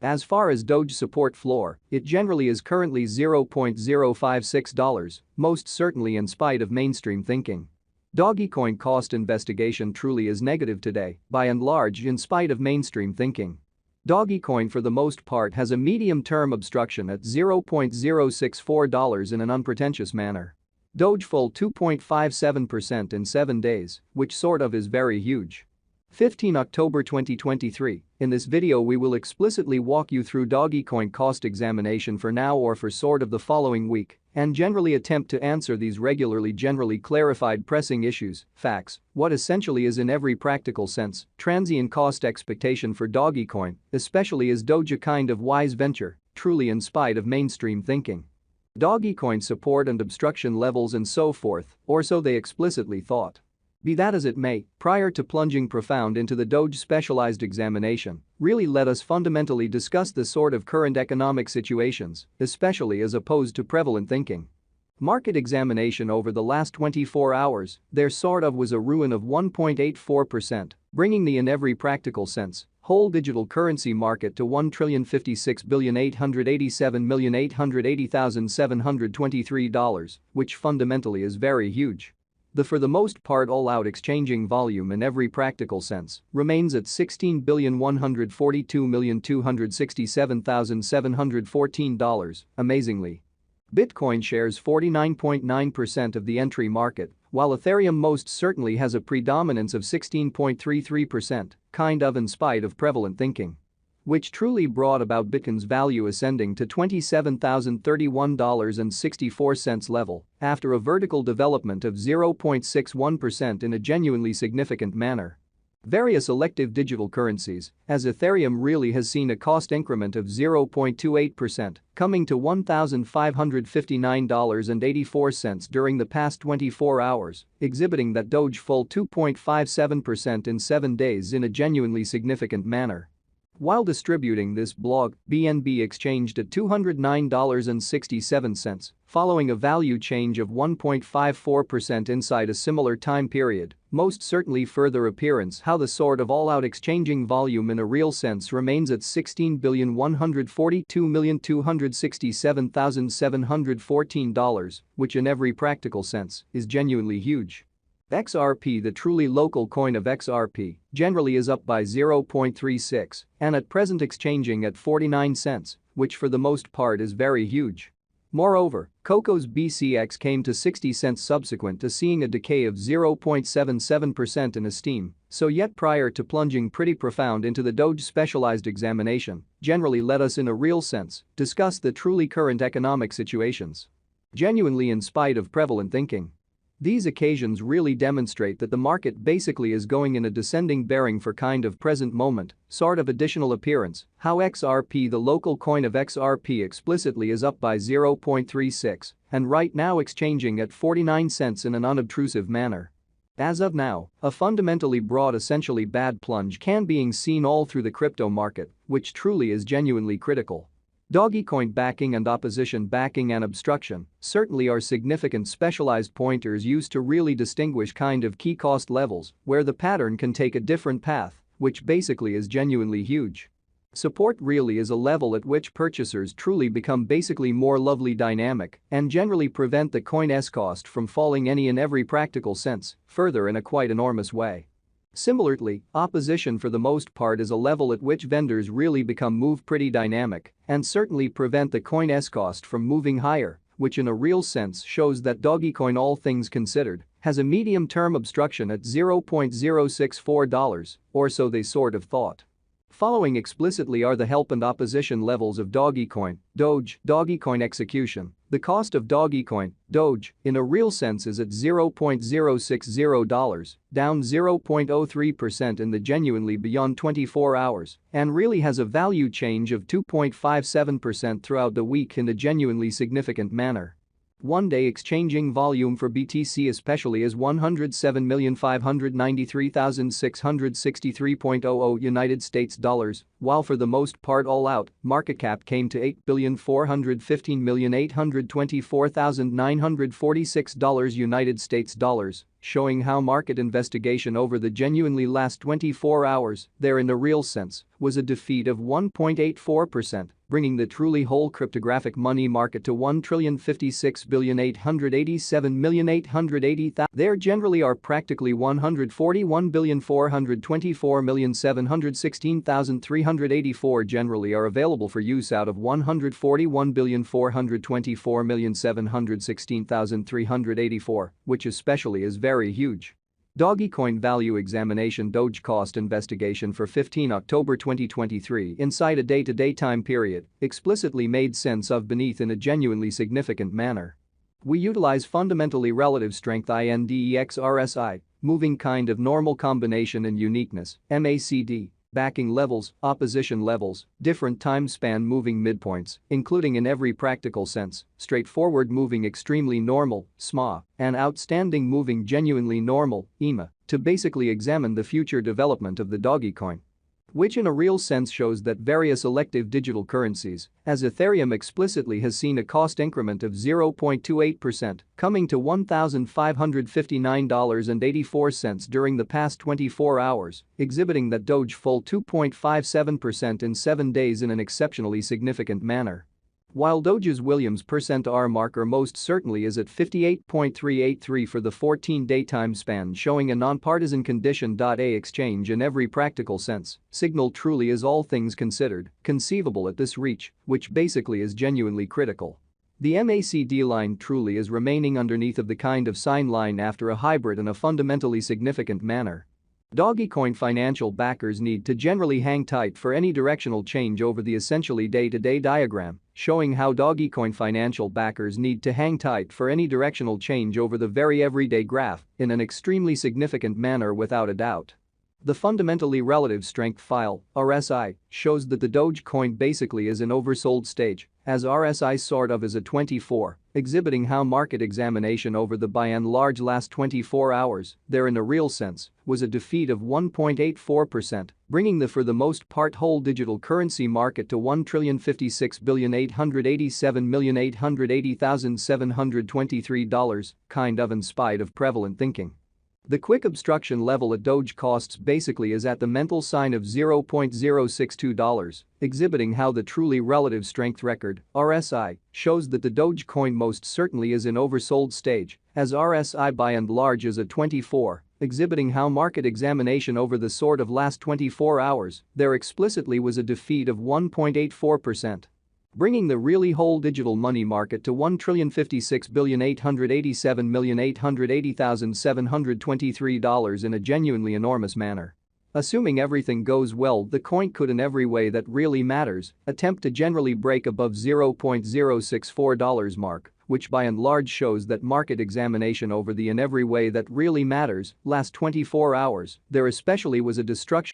As far as Doge support floor, it generally is currently $0.056, most certainly in spite of mainstream thinking. Dogecoin cost investigation truly is negative today, by and large in spite of mainstream thinking. Dogecoin for the most part has a medium-term obstruction at $0.064 in an unpretentious manner. Doge fell 2.57% in 7 days, which sort of is very huge. 15 October 2023, in this video we will explicitly walk you through Dogecoin cost examination for now or for sort of the following week, and generally attempt to answer these generally clarified pressing issues, facts, what essentially is in every practical sense, transient cost expectation for Dogecoin, especially is Doge a kind of wise venture, truly in spite of mainstream thinking. Dogecoin support and obstruction levels and so forth, or so they explicitly thought. Be that as it may, prior to plunging profound into the Doge specialized examination, really let us fundamentally discuss the sort of current economic situations, especially as opposed to prevalent thinking. Market examination over the last 24 hours, there sort of was a ruin of 1.84%, bringing the in every practical sense whole digital currency market to $1,056,887,880,723, which fundamentally is very huge. The for the most part all-out exchanging volume in every practical sense remains at $16,142,267,714, amazingly. Bitcoin shares 49.9% of the entry market, while Ethereum most certainly has a predominance of 16.33%, kind of in spite of prevalent thinking. Which truly brought about Bitcoin's value ascending to $27,031.64 level after a vertical development of 0.61% in a genuinely significant manner. Various elective digital currencies, as Ethereum really has seen a cost increment of 0.28%, coming to $1,559.84 during the past 24 hours, exhibiting that Doge fell 2.57% in 7 days in a genuinely significant manner. While distributing this blog, BNB exchanged at $209.67, following a value change of 1.54% inside a similar time period, most certainly further appearance how the sort of all-out exchanging volume in a real sense remains at $16,142,267,714, which in every practical sense is genuinely huge. XRP, the truly local coin of XRP, generally is up by 0.36 and at present exchanging at 49 cents, which for the most part is very huge. Moreover, Coco's BCX came to 60 cents subsequent to seeing a decay of 0.77% in esteem, so yet prior to plunging pretty profound into the Doge specialized examination, generally let us in a real sense discuss the truly current economic situations. Genuinely in spite of prevalent thinking. These occasions really demonstrate that the market basically is going in a descending bearing for kind of present moment, sort of additional appearance, how XRP, the local coin of XRP, explicitly is up by 0.36 and right now exchanging at 49 cents in an unobtrusive manner. As of now, a fundamentally broad essentially bad plunge can being seen all through the crypto market, which truly is genuinely critical. Dogecoin backing and opposition backing and obstruction certainly are significant specialized pointers used to really distinguish kind of key cost levels where the pattern can take a different path, which basically is genuinely huge. Support really is a level at which purchasers truly become basically more lovely dynamic and generally prevent the coin's cost from falling any in every practical sense, further in a quite enormous way. Similarly, opposition for the most part is a level at which vendors really become move pretty dynamic and certainly prevent the coin's cost from moving higher, which in a real sense shows that Dogecoin, all things considered, has a medium-term obstruction at $0.064, or so they sort of thought. Following explicitly are the help and opposition levels of Dogecoin, Doge, Dogecoin execution. The cost of Dogecoin, Doge, in a real sense is at $0.060, down 0.03% in the genuinely beyond 24 hours, and really has a value change of 2.57% throughout the week in a genuinely significant manner. One-day exchanging volume for BTC especially is 107,593,663.00 United States dollars, while for the most part all out, market cap came to $8,415,824,946 United States dollars, showing how market investigation over the genuinely last 24 hours, there in a real sense, was a defeat of 1.84%, bringing the truly whole cryptographic money market to 1,056,887,880,000. There generally are practically 141,424,716,384 generally are available for use out of 141,424,716,384, which especially is very huge. Dogecoin value examination Doge cost investigation for 15 October 2023 inside a day-to-day time period explicitly made sense of beneath in a genuinely significant manner. We utilize fundamentally relative strength INDEX RSI, moving kind of normal combination and uniqueness, MACD, backing levels, opposition levels, different time span moving midpoints, including in every practical sense, straightforward moving extremely normal, SMA, and outstanding moving genuinely normal, EMA, to basically examine the future development of the Dogecoin. Which in a real sense shows that various elective digital currencies, as Ethereum explicitly has seen a cost increment of 0.28%, coming to $1,559.84 during the past 24 hours, exhibiting that Doge fall 2.57% in 7 days in an exceptionally significant manner. While Doge's Williams %R marker most certainly is at 58.383 for the 14-day time span showing a nonpartisan condition. A exchange in every practical sense, signal truly is all things considered, conceivable at this reach, which basically is genuinely critical. The MACD line truly is remaining underneath of the kind of sign line after a hybrid in a fundamentally significant manner. Dogecoin financial backers need to generally hang tight for any directional change over the essentially day-to-day diagram, showing how Dogecoin financial backers need to hang tight for any directional change over the very everyday graph in an extremely significant manner without a doubt. The fundamentally relative strength file, RSI, shows that the Dogecoin basically is in oversold stage, as RSI sort of is a 24, exhibiting how market examination over the by and large last 24 hours, there in a real sense, was a defeat of 1.84%, bringing the for the most part whole digital currency market to $1,056,887,880,723, kind of in spite of prevalent thinking. The quick obstruction level at Doge costs basically is at the mental sign of $0.062, exhibiting how the truly relative strength record, RSI, shows that the Dogecoin most certainly is in oversold stage, as RSI by and large is a 24, exhibiting how market examination over the sort of last 24 hours, there explicitly was a defeat of 1.84%. Bringing the really whole digital money market to $1,056,887,880,723 in a genuinely enormous manner. Assuming everything goes well, the coin could in every way that really matters attempt to generally break above $0.064 mark, which by and large shows that market examination over the in every way that really matters last 24 hours, there especially was a destruction